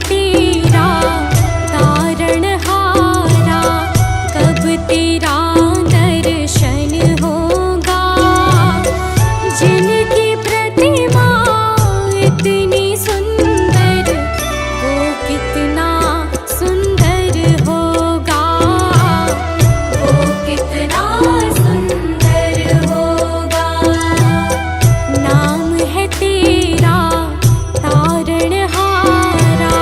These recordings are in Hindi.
तेरा तारणहारा, कब तेरा दर्शन होगा। जिनकी प्रतिमा इतनी सुंदर, वो कितना सुंदर होगा, वो कितना सुंदर होगा। नाम है तेरा तारणहारा।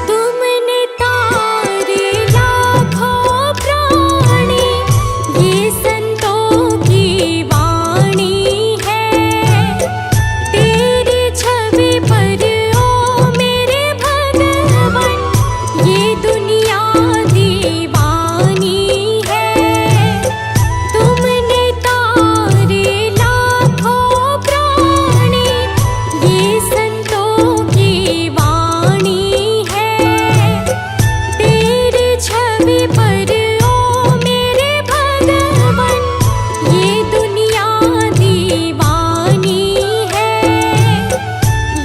तुमने तारे लाखों प्राणी, ये संतों की वाणी है। तेरी छवि पर ओ मेरे भगवन, ये दुनिया दीवानी है। तुमने तारे लाखों प्राणी, ये संतों की वाणी है। तेरी छवि पर ओ मेरे भगवन, ये दुनिया दीवानी है,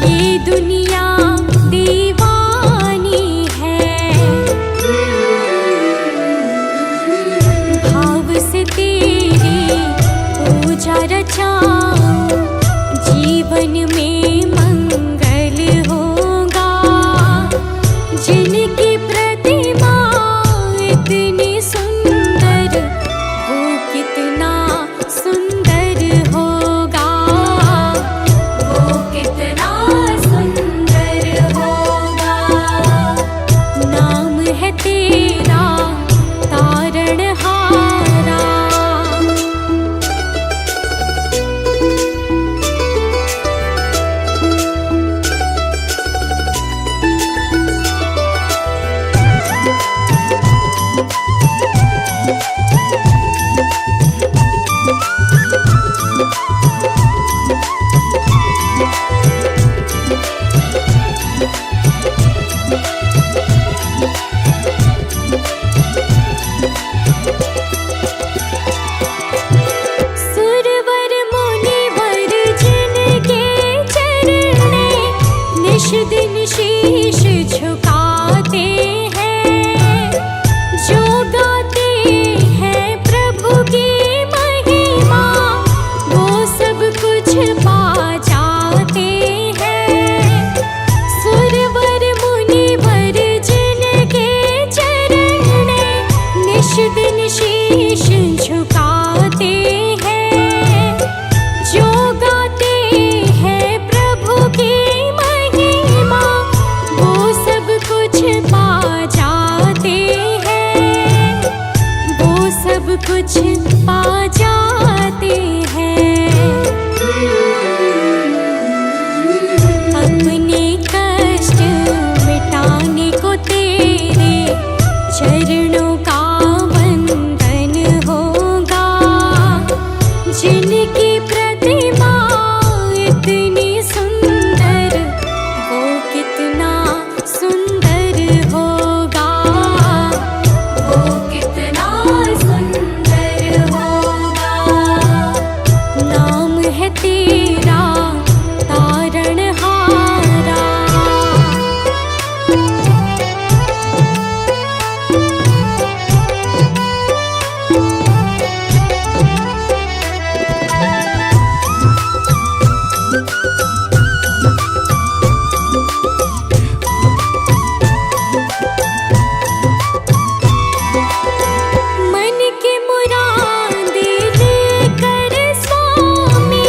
ये दुनिया दीवानी है। भाव से तेरी पूजा रचाऊं, जीवन में मंगल होगा। जिनकी प्रतिमा इतनी सुंदर, वो कितना सुंदर होगा, वो कितना सुंदर होगा। नाम है तेरा तारणहारा। सुरवर मुनिवर जिनके चरणे, निश दिन शीश झुकाते हैं। जो गाते हैं प्रभु की महिमा, वो सब कुछ पा जाते हैं। सुरवर मुनिवर जिनके चरणे, निश दिन शीश झुकाते हैं। जो गाते हैं प्रभु की महिमा, वो सब कुछ पा जाते हैं, वो सब कुछ पा जाते हैं। अपने कष्ट मिटाने को तेरे चरणों का वंदन होगा। जिनकी प्रतिमा इतनी सुंदर, वो कितना सुंदर होगा, वो कितना सुंदर होगा। नाम है तेरा तारणहारा। मन के मुरादे लेकर स्वामी,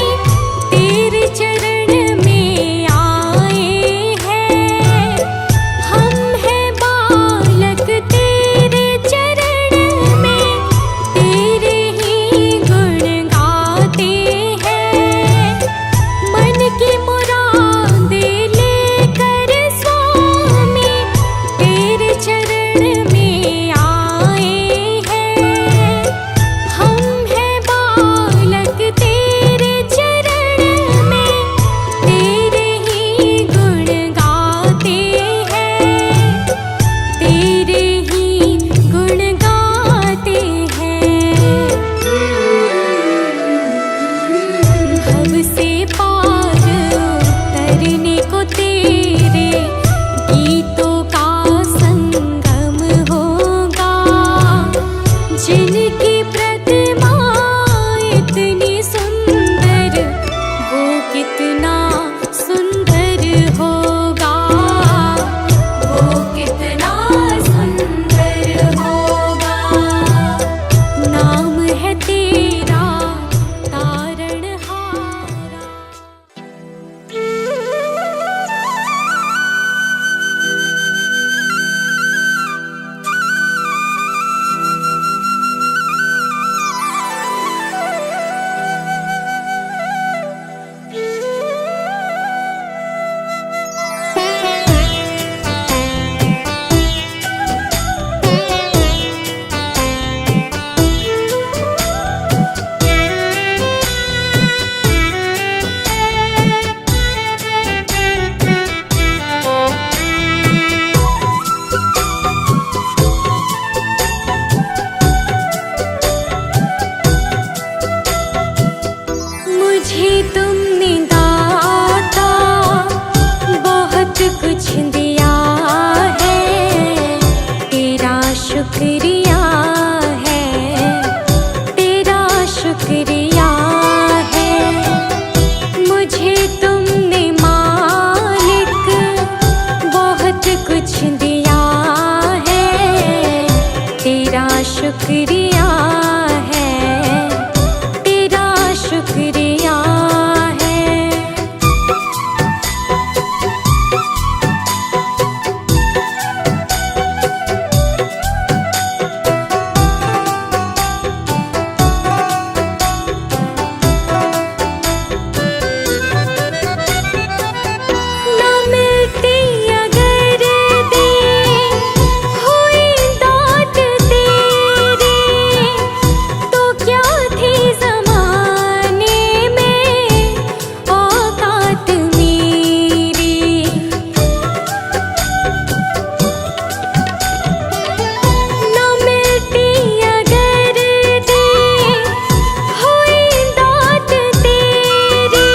मुझे तुमने दाता बहुत कुछ दिया है, तेरा शुक्रिया है, तेरा शुक्रिया है। मुझे तुमने मालिक बहुत कुछ दिया है, तेरा शुक्रिया है, तेरा शुक्रिया है। ना मिलती अगर दी हुई दात तेरी, तो क्या थी ज़माने में औकात मेरी। ना मिलती अगर दी हुई दात तेरी,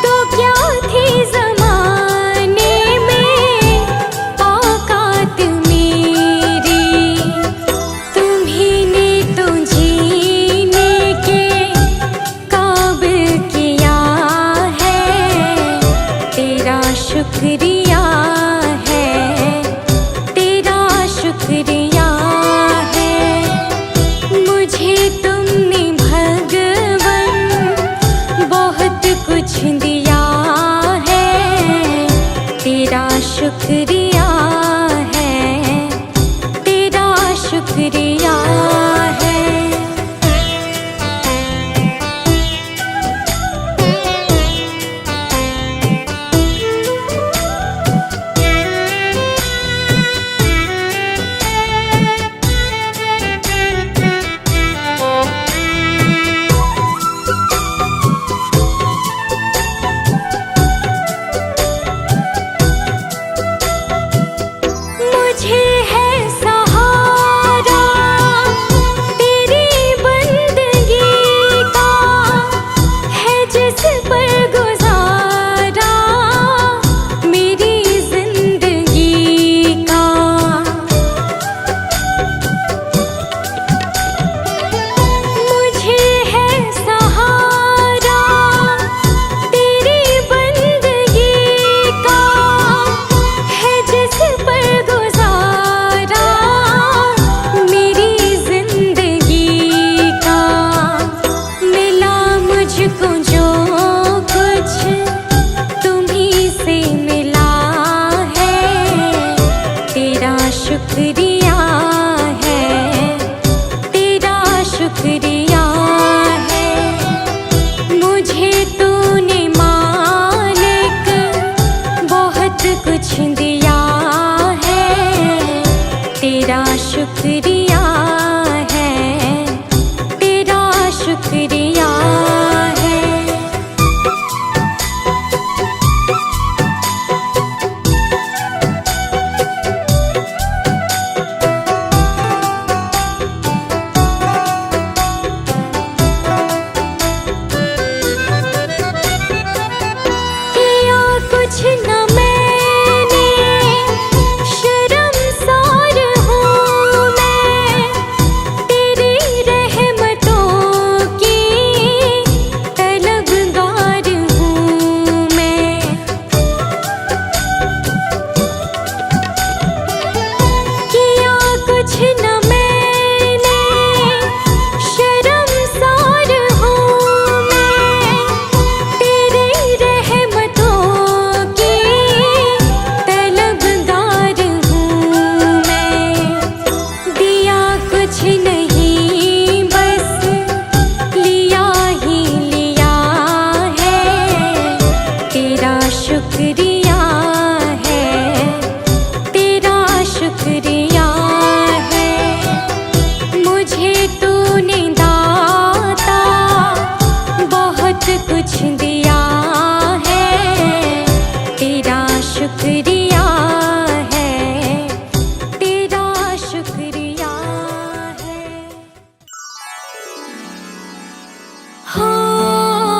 तो क्या थी ज़माने में औकात मेरी। तुम्हीं ने तो जीने के काबिल किया है, तेरा शुक्रिया है, तेरा शुक्रिया है। मुझे तुमने भगवन बहुत कुछ दिया है, तेरा शुक्रिया है, तेरा शुक्रिया है। मुझे है सहारा तेरी बंदगी का, है जिस पर गुजारा मेरी जिंदगी का। मुझे है सहारा तेरी बंदगी का, है जिस पर गुजारा मेरी जिंदगी का। मिला मुझको जो कुछ तुम्हीं से मिला है, तेरा शुक्रिया है, तेरा शुक्रिया है। मुझे तूने मालिक बहुत कुछ दिया है, तेरा शुक्रिया है, तेरा शुक्रिया है। किया कुछ न मैंने, शर्मसार हूँ मैं, तेरी रहमतों की तलबगार हूँ मैं। किया कुछ न मैंने, शर्मसार हूँ मैं, तेरी रहमतों की तलबगार हूँ मैं। दिया कुछ नहीं बस लिया ही लिया है, तेरा शुक्रिया है, तेरा शुक्रिया है। मुझे तूने दाता बहुत कुछ दिया है, तेरा शुक्रिया है, तेरा शुक्रिया है। हाँ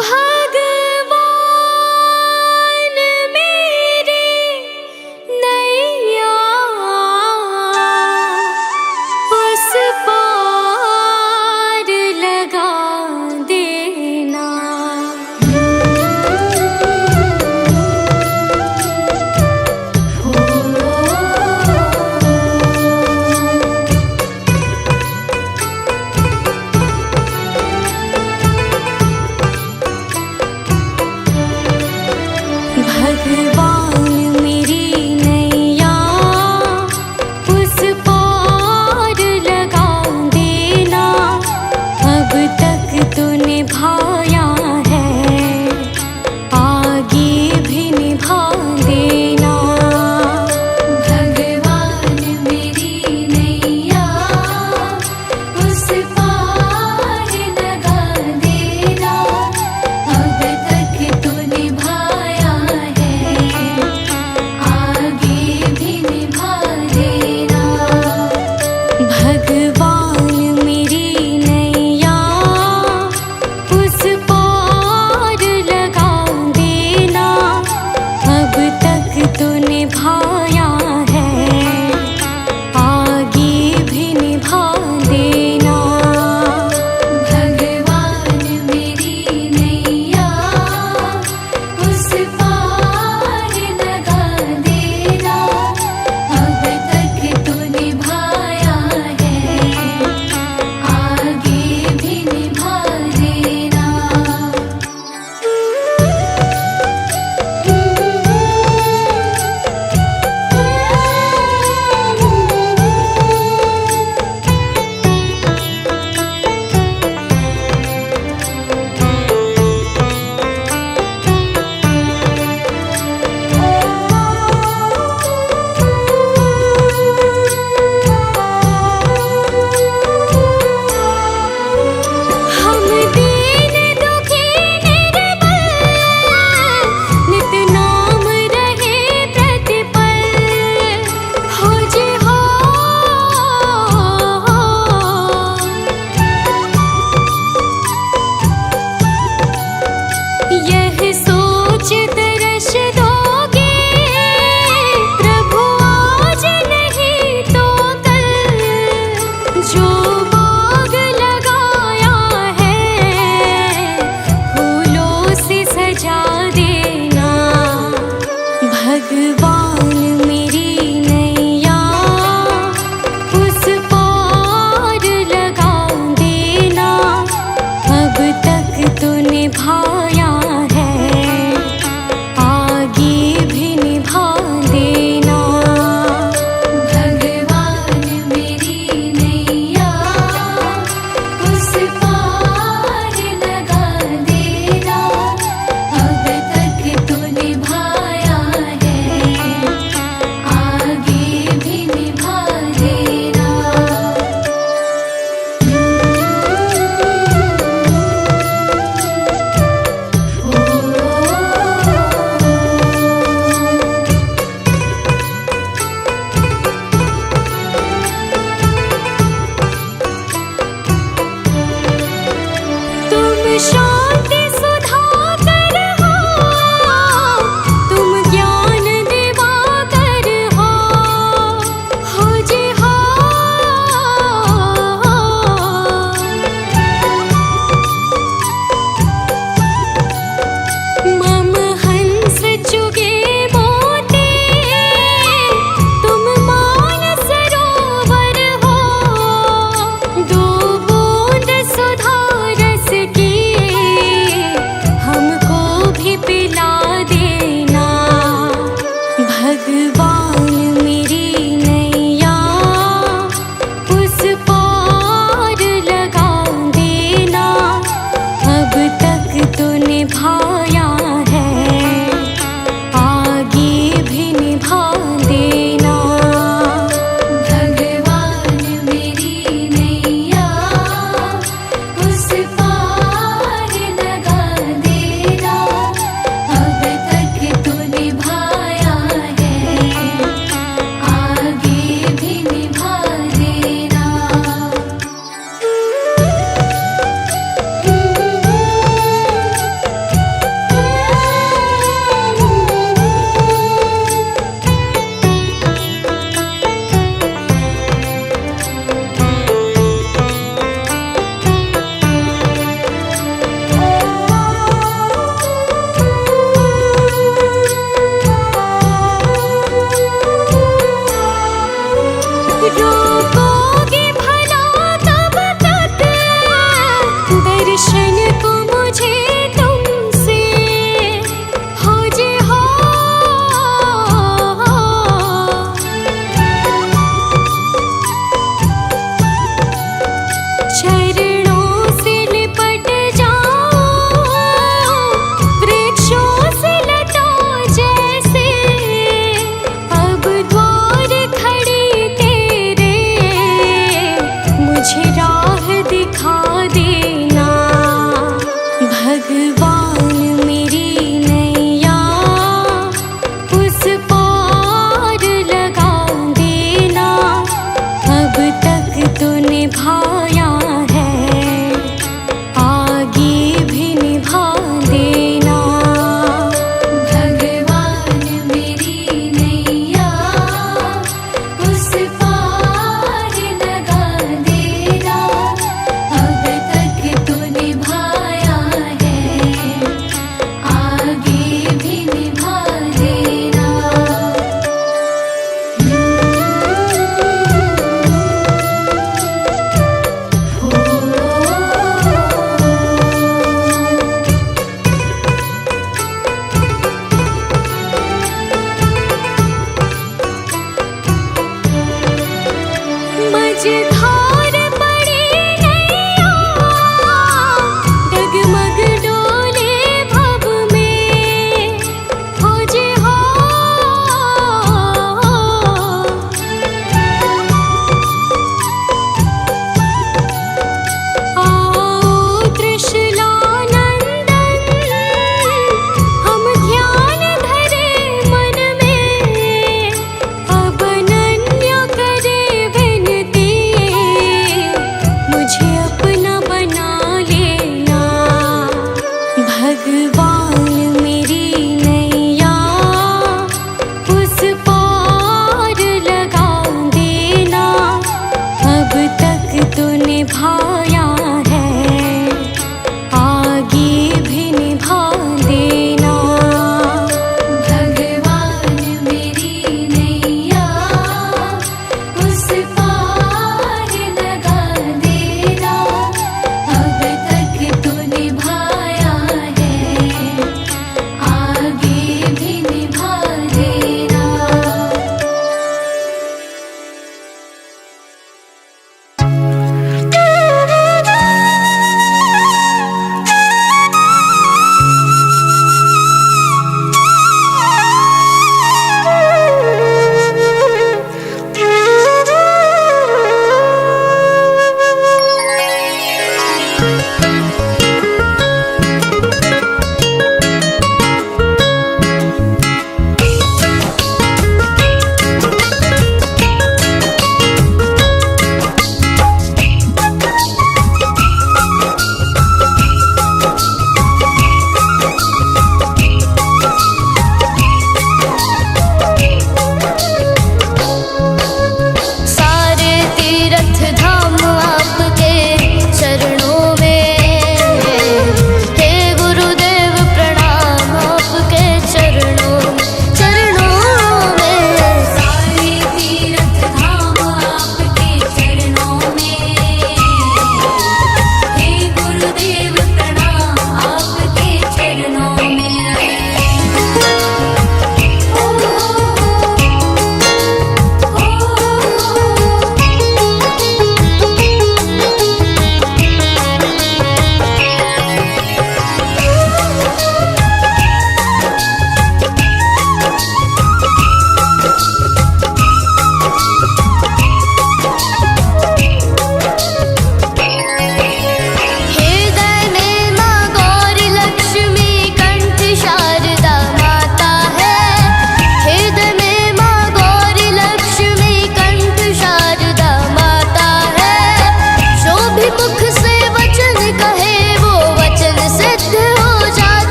भगवान मेरे नैया उस पार लगा देना।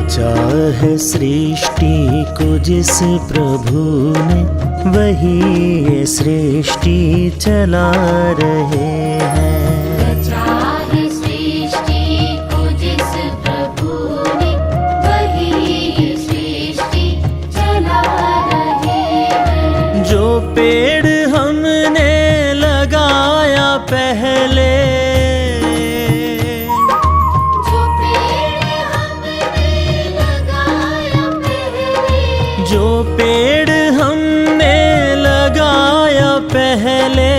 रचा है सृष्टि को जिस प्रभु ने, वही ये सृष्टि चला रहे हैं। रचा है सृष्टि को जिस प्रभु ने, वही ये सृष्टि चला रहे हैं। जो पेड़ हमने लगाया पहले, जो पेड़ हमने लगाया पहले,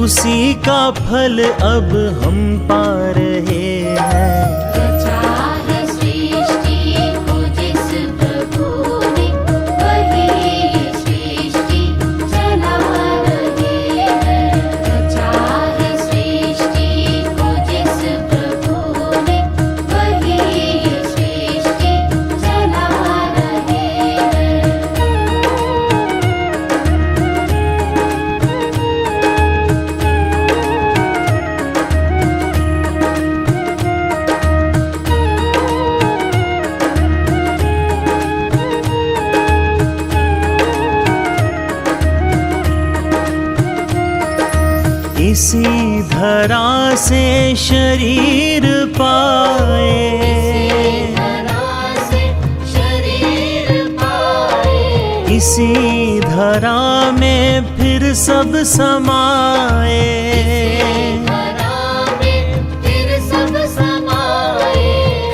उसी का फल अब हम पा रहे हैं। रचा है सृष्टि को जिस प्रभु ने, वही ये सृष्टि चला रहे हैं। रचा है सृष्टि को जिस प्रभु ने, वही ये सृष्टि चला रहे हैं। इसी धरा से शरीर पाए, इसी धरा में फिर सब समाए।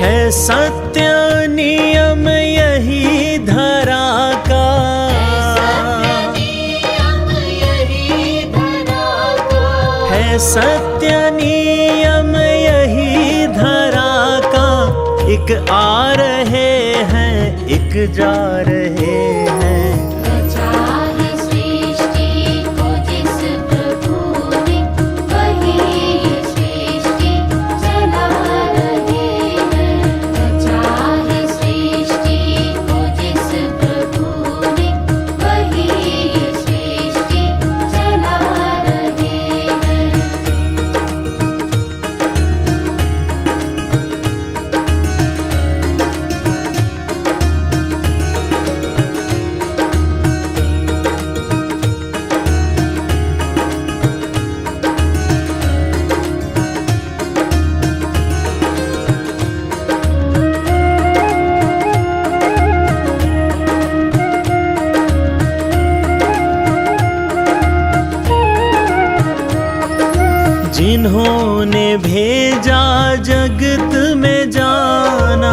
है सत्य नियम यही धरा का, है सत्य नियम यही धरा का। एक आ रहे हैं, एक जा रहे हैं। रचा है सृष्टि को जिस प्रभु ने, वही ये सृष्टि चला रहे हैं। रचा है सृष्टि को जिस प्रभु ने, वही ये सृष्टि चला रहे हैं। जिन्होंने भेजा जगत में जाना,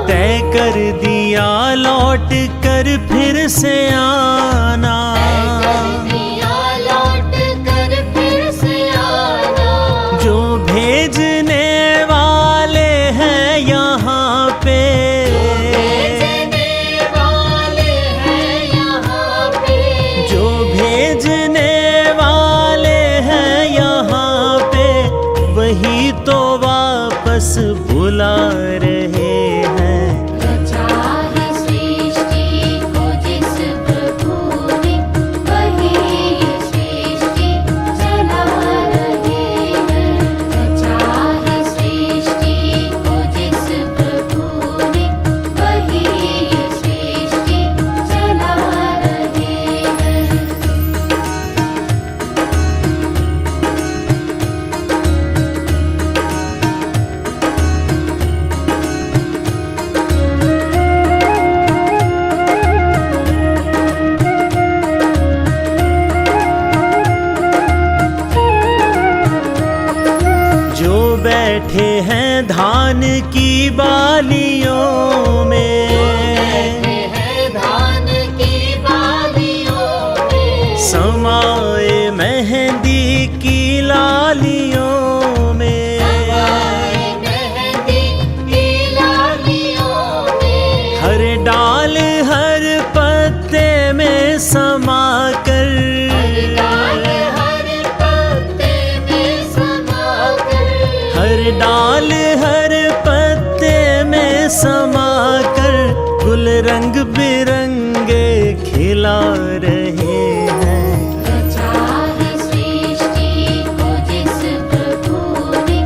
तय कर दिया लौट कर फिर से आना। जो भेजने वाले हैं यहाँ पे, जो भेजने वाले हैं यहाँ पे, वही तो वापस बुला रहे हैं। रचा है सृष्टि को जिस प्रभु ने, वही ये सृष्टि चला रहे हैं। रचा है सृष्टि को जिस प्रभु ने, वही ये सृष्टि चला रहे हैं। जो बैठे हैं धान की बालियों में, समाए मेहंदी की लालियों में। हर डाल हर पत्ते में समा कर, हर डाल हर पत्ते में समा कर, गुल रंग बिरंगे खिला रहे हैं। रचा है सृष्टि को जिस प्रभु ने,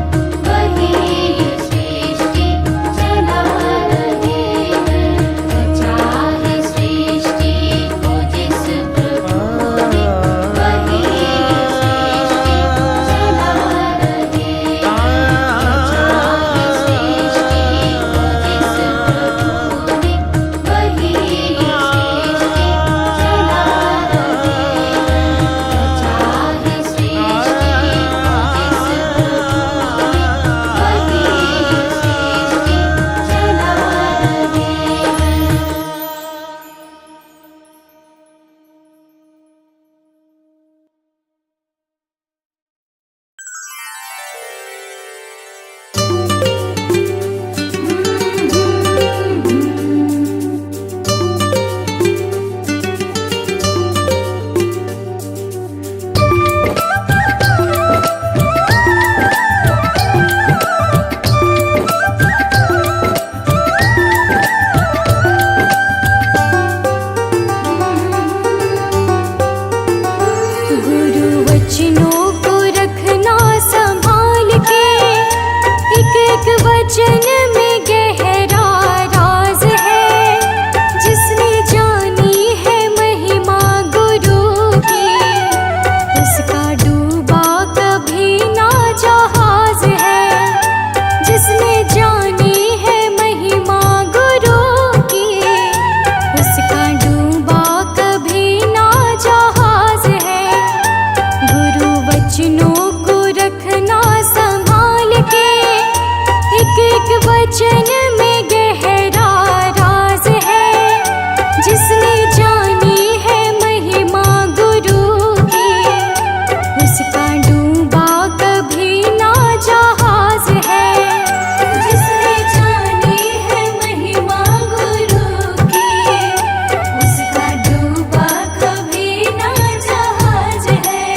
वचनों को रखना संभाल के, एक एक वचन में गहरा राज है। जिसने जानी है महिमा गुरु की, उसका डूबा कभी ना जहाज है। जिसने जानी है महिमा गुरु की, उसका डूबा कभी ना जहाज है।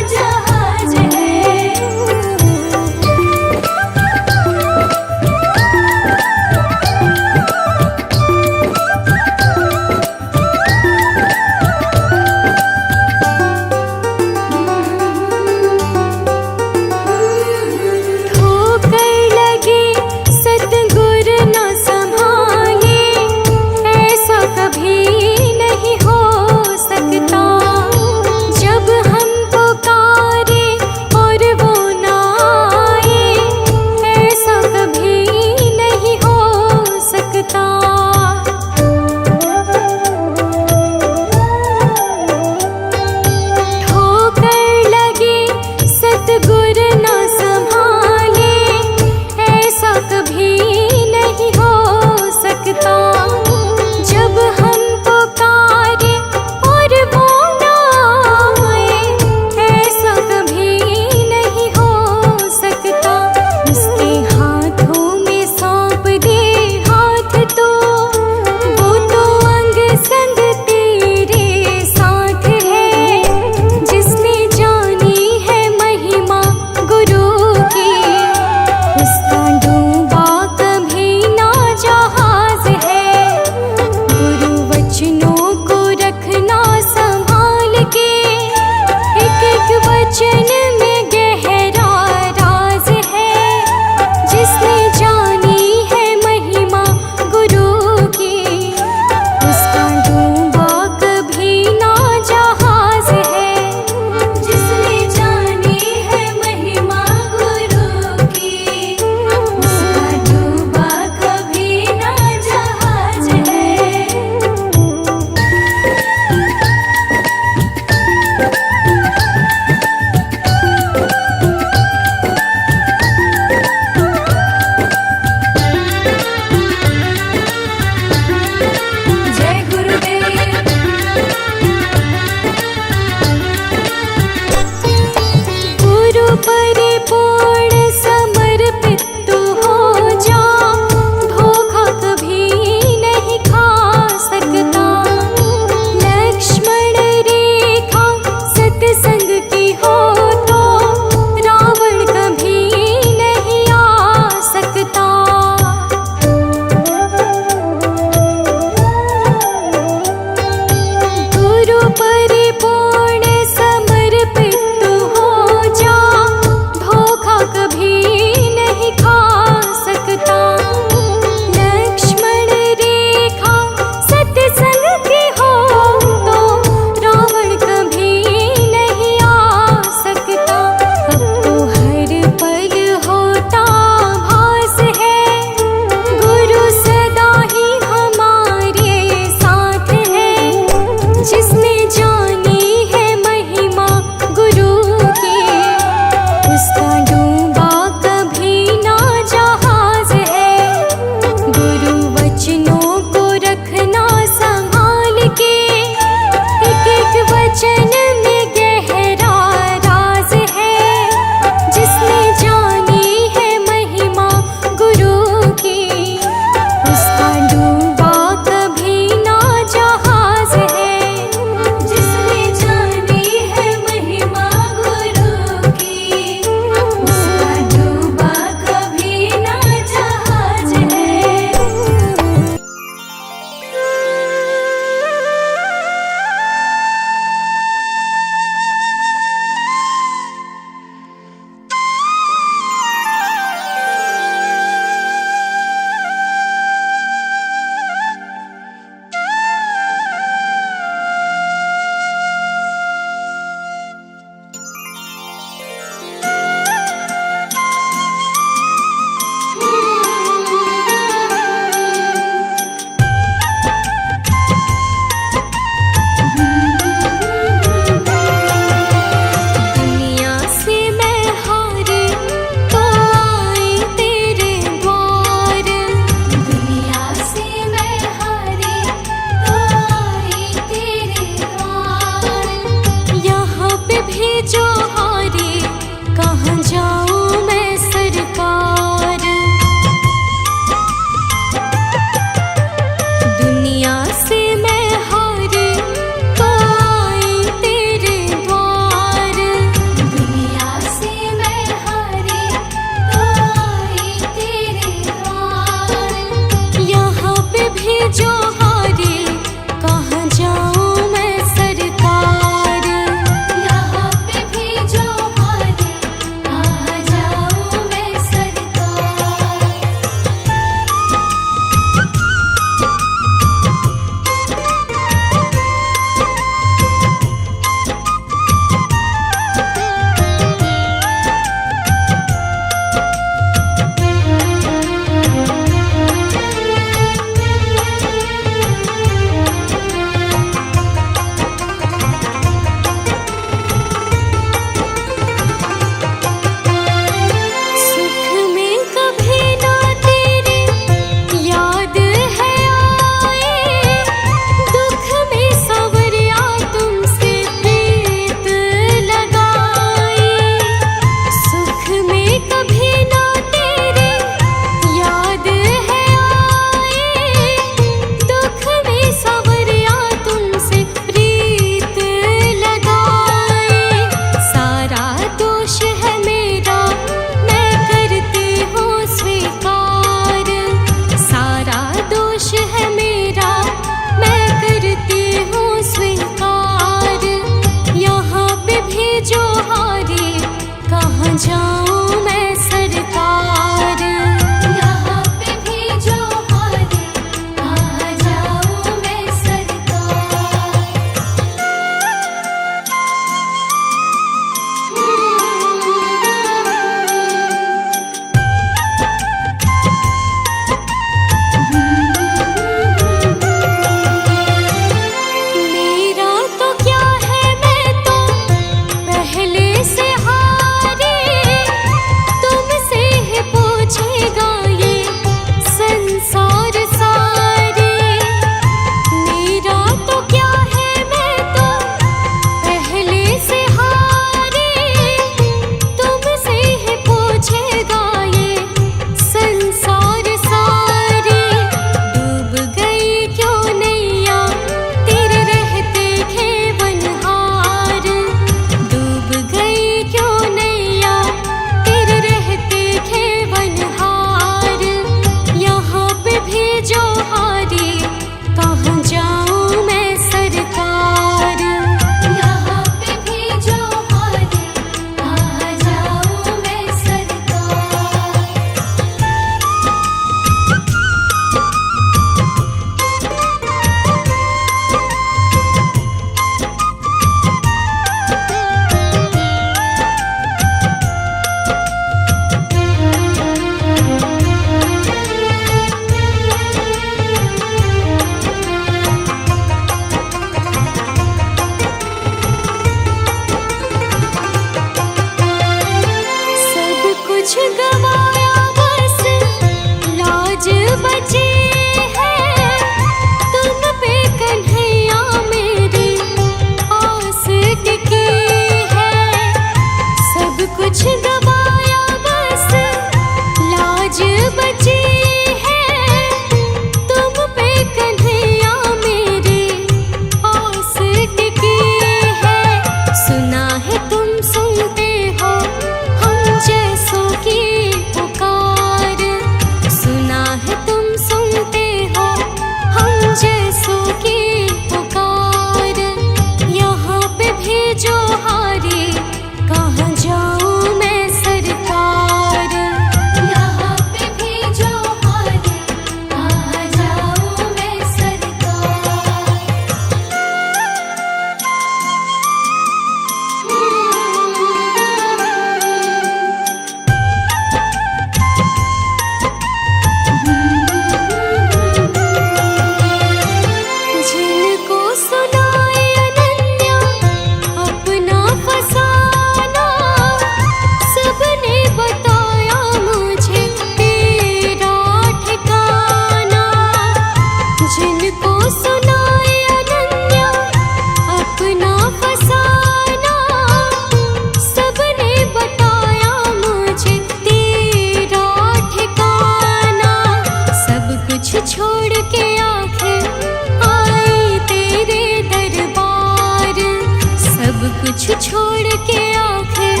कुछ छोड़ के आखिर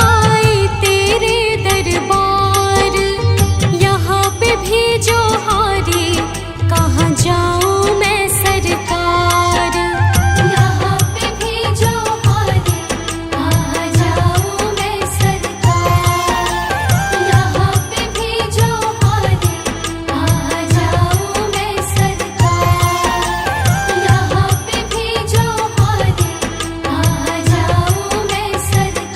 आए तेरे दरबार। यहाँ पे भी जो हारे कहाँ जाऊँ मैं सरकार। यहाँ पे भी जो हारे कहाँ जाऊँ मैं सरकार। यहाँ पे भी जो हारे कहाँ जाऊँ मैं सरकार। यहाँ पे भी जो हारे कहाँ जाऊँ मैं सरकार।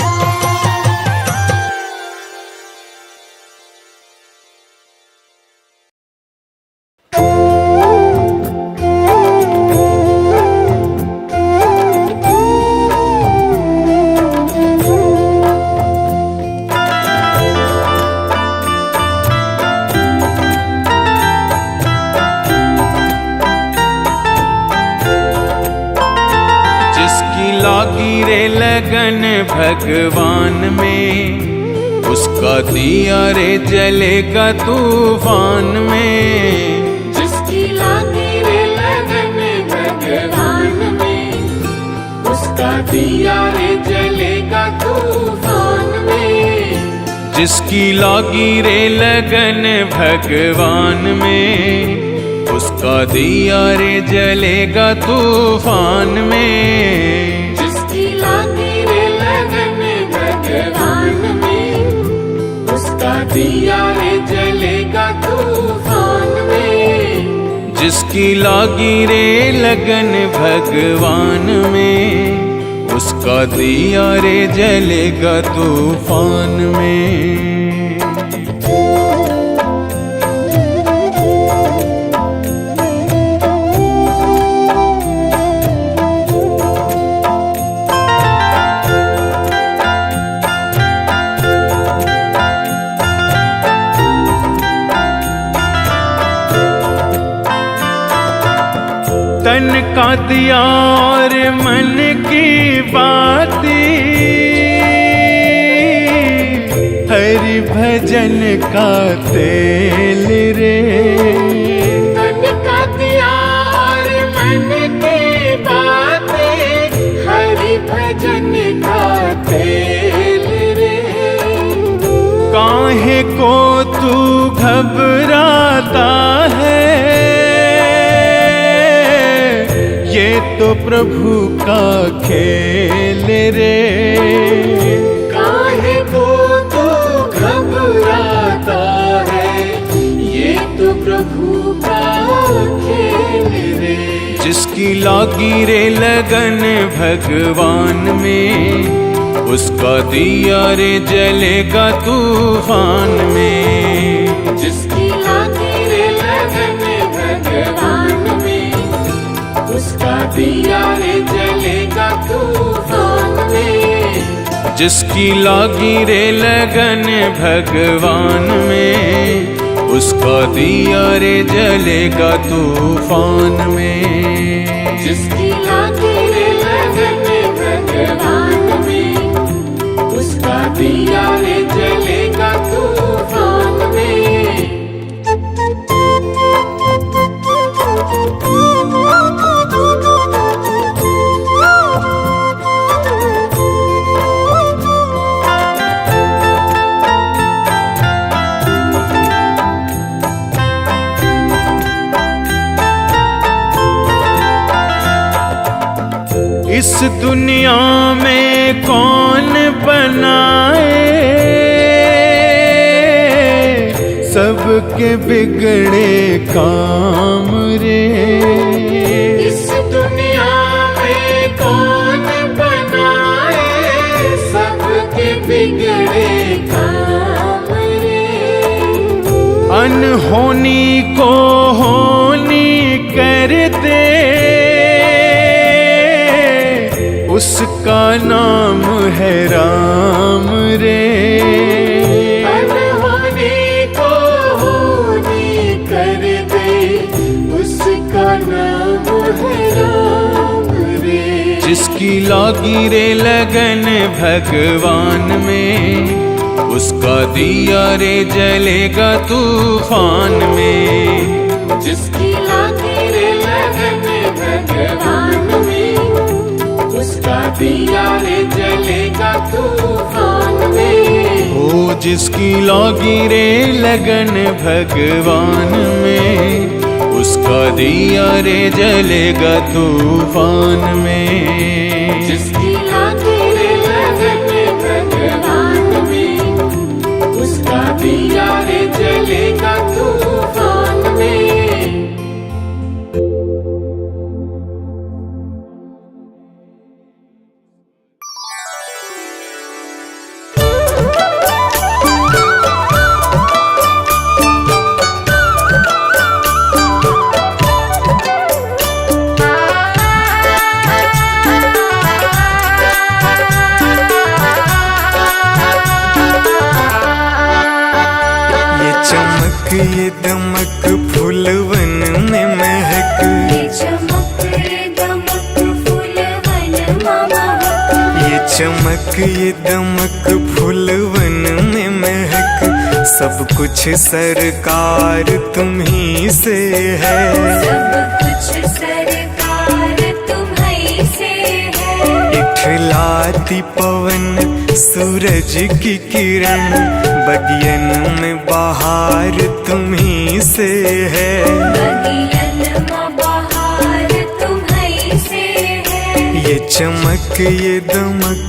जिसकी लागी रे लगन भगवान में, उसका दिया रे जलेगा तूफान में। जिसकी लागी रे लगन भगवान में, उसका दिया रे जलेगा तूफान में। जिसकी लागी रे लगन भगवान में, उसका दिया रे जलेगा तूफान में। जिसकी लागी रे लगन भगवान में, उसका दिया रे जलेगा तूफान में। जिसकी लागी रे लगन भगवान में, उसका दिया रे जलेगा तूफान में। तन का दिया और मन की बातें, हरि भजन का तेल रे। तन का दिया और मन की बातें, हरि भजन का तेल रे। काहे को तू घबराता है, ये तो प्रभु का खेल रे। काहे को तू घबराता है, ये तो प्रभु का खेल रे। जिसकी लागी रे लगन भगवान में, उसका दिया रे जलेगा तूफान में। जिसकी लागी रे लगन भगवान में, उसका दिया रे जलेगा तूफान में। जिसकी लागी रे लगन भगवान में, उसका दिया रे जलेगा तूफान में। जिसकी लागी रे लगन भगवान में, उसका दिया रे जलेगा तूफान में। इस दुनिया में कौन बनाए, सबके बिगड़े काम रे। इस दुनिया में कौन बनाए, सबके बिगड़े काम रे। अनहोनी को होनी कर दे, उसका नाम है राम रे। अनहोनी को होनी कर दे, उसका नाम है राम रे। जिसकी लागी रे लगन भगवान में, उसका दिया रे जलेगा तूफान में। जिसकी लागी रे लगन भगवान में, उसका उसका दिया रे जलेगा तूफान में। ओ जिसकी लौगी रे लगन भगवान में, उसका दिया रे जलेगा तूफान में। जिसकी लौगी रे लगन भगवान में, उसका दिया रे जलेगा तूफान में। ये दमक फूलवन में महक, ये चमक ये दमक फूलवन महक, ये चमक ये दमक फूलवन में महक। सब कुछ सरकार तुम्ही से है, सब कुछ सरकार तुम्हीं से है। इठलाती पवन सूरज की किरण, बगियन में बहार तुम्ही से है। बगियन में बहार तुम्हीं से है। ये चमक ये दमक,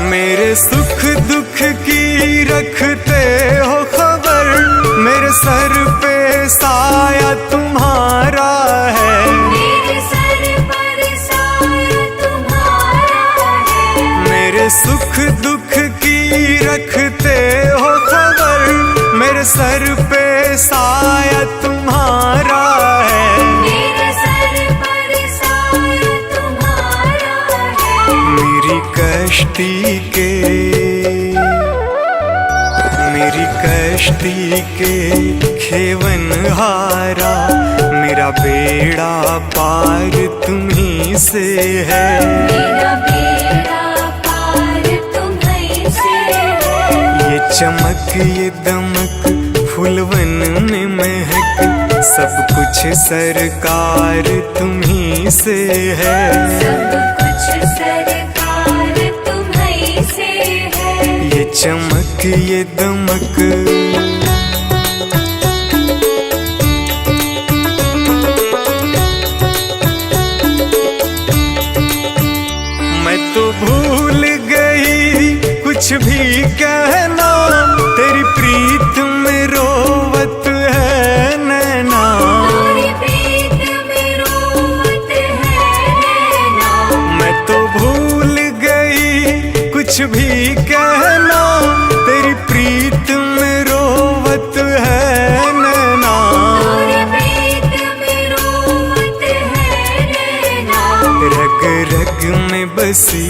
मेरे सुख दुख की रखते हो खबर, मेरे सर पे साया तुम्हारा है। मेरे सर पर साया तुम्हारा है। मेरे सुख दुख की रखते हो खबर, मेरे सर पे साया तुम्हारा है। मेरे सर पर साया तुम्हारा है। मेरी कश्ती के, मेरी कश्ती के खेवन हारा, मेरा बेड़ा पार तुम्ही से है। मेरा बेड़ा पार तुम्हीं से है। ये चमक ये दमक फूलवन में महक, सब कुछ सरकार तुम्ही से है। सब कुछ सरकार तुम्हीं से है। ये चमक ये दमक, मैं तो भूल गई कुछ भी कहना, तेरी प्रीत में रोवत है नैना। तेरी प्रीत में रोवत है नैना। मैं तो भूल गई कुछ भी कहना, तेरी प्रीत में रोवत है नैना। तेरी प्रीत में रोवत है नैना। रग रग में बसी,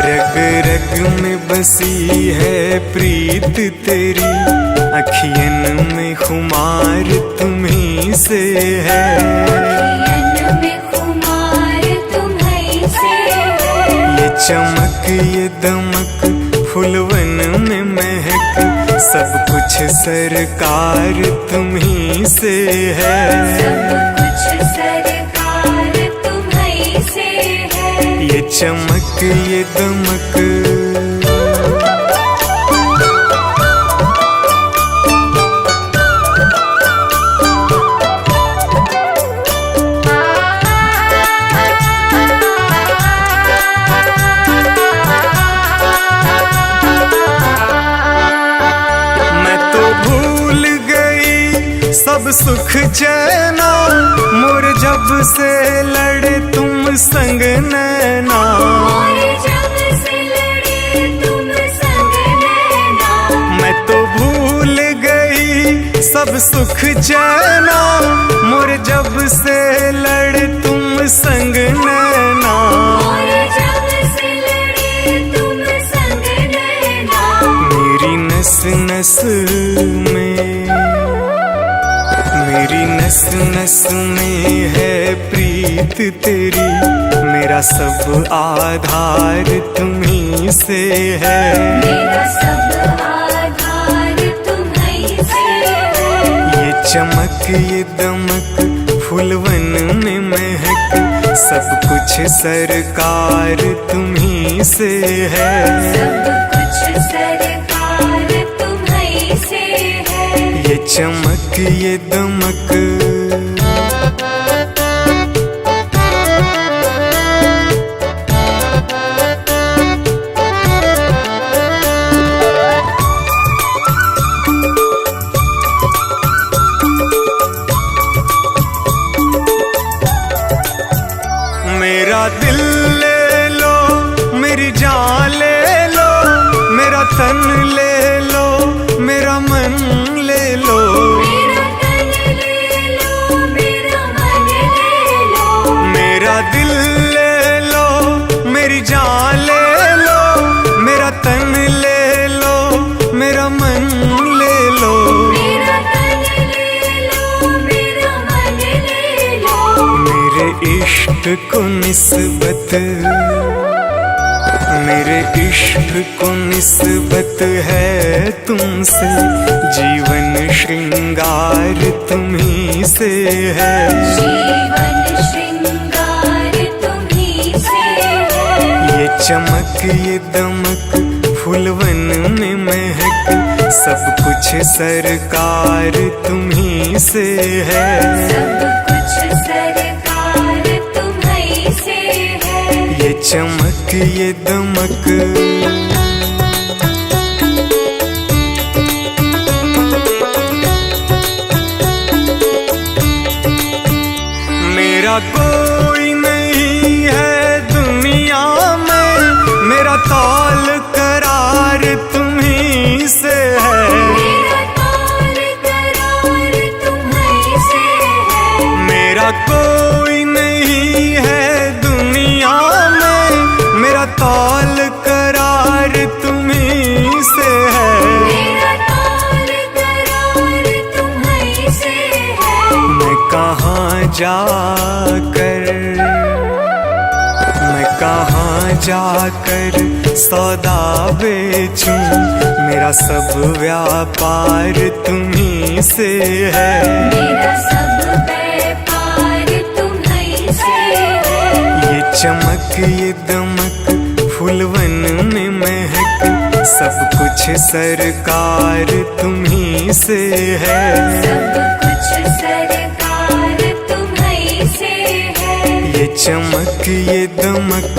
रग रग में बसी है प्रीत तेरी, अखियन में खुमार तुम्ही से है। अखियन में खुमार तुम्हीं से है। ये चमक ये दमक फूलवन में महक, सब कुछ सरकार तुम्ही से है। सब कुछ सरकार तुम्हीं से है। ये चमक ये दमक, मैं तो भूल गई सब सुख चैना, मोर जब से लड़े तुम संग नैना। और जब से लड़े तुम संग नैना। मैं तो भूल गई सब सुख चैना, मोर जब से लड़े तुम संग नैना। और जब से लड़े तुम संग नैना। मेरी नस नस में, मेरी नस नस में है प्रीत तेरी, मेरा सब आधार तुम्हीं से है। मेरा सब आधार तुम्हीं से है। ये चमक ये दमक फूलवन में महक, सब कुछ सरकार तुम्हीं से है। सब कुछ सरकार तुम्हीं से है। ये चमक ये दमक मेरा दिल ले लो, मेरी जान ले लो, मेरा तन ले लो, मेरा मन ले लो। मेरा तन ले लो, मेरा मन ले लो। मेरा दिल ले लो, मेरी जान ले लो, मेरा तन ले लो, मेरा मन ले लो। मेरा तन ले लो, मेरा मन ले लो। मेरे इश्क को निस्बत, मेरे इश्क को निस्बत है तुमसे, जीवन श्रृंगार तुम्हीं से है। जीवन श्रृंगार तुम्हीं से है। ये चमक ये दमक फूलवन में महक, सब कुछ सरकार तुम्हीं से है। सब कुछ सरकार तुम्हीं से है। ये चमक ये दमक मेरा कोई नहीं है दुनिया में, मेरा तौल करार तुम्हीं से है। मेरा तौल करार तुम्हीं से है। मेरा कोई नहीं है दुनिया में, मेरा तौल करार तुम्हीं से है। मेरा तौल करार तुम्हीं से है। मैं कहाँ जाकर सौदा बेचूं, मेरा सब व्यापार तुम्हीं से है। मेरा सब व्यापार तुम्हीं से है। ये चमक ये दमक फूलवन में महक, सब कुछ सरकार तुम्हीं से है। सब कुछ सरकार तुम्हीं से है। ये चमक ये दमक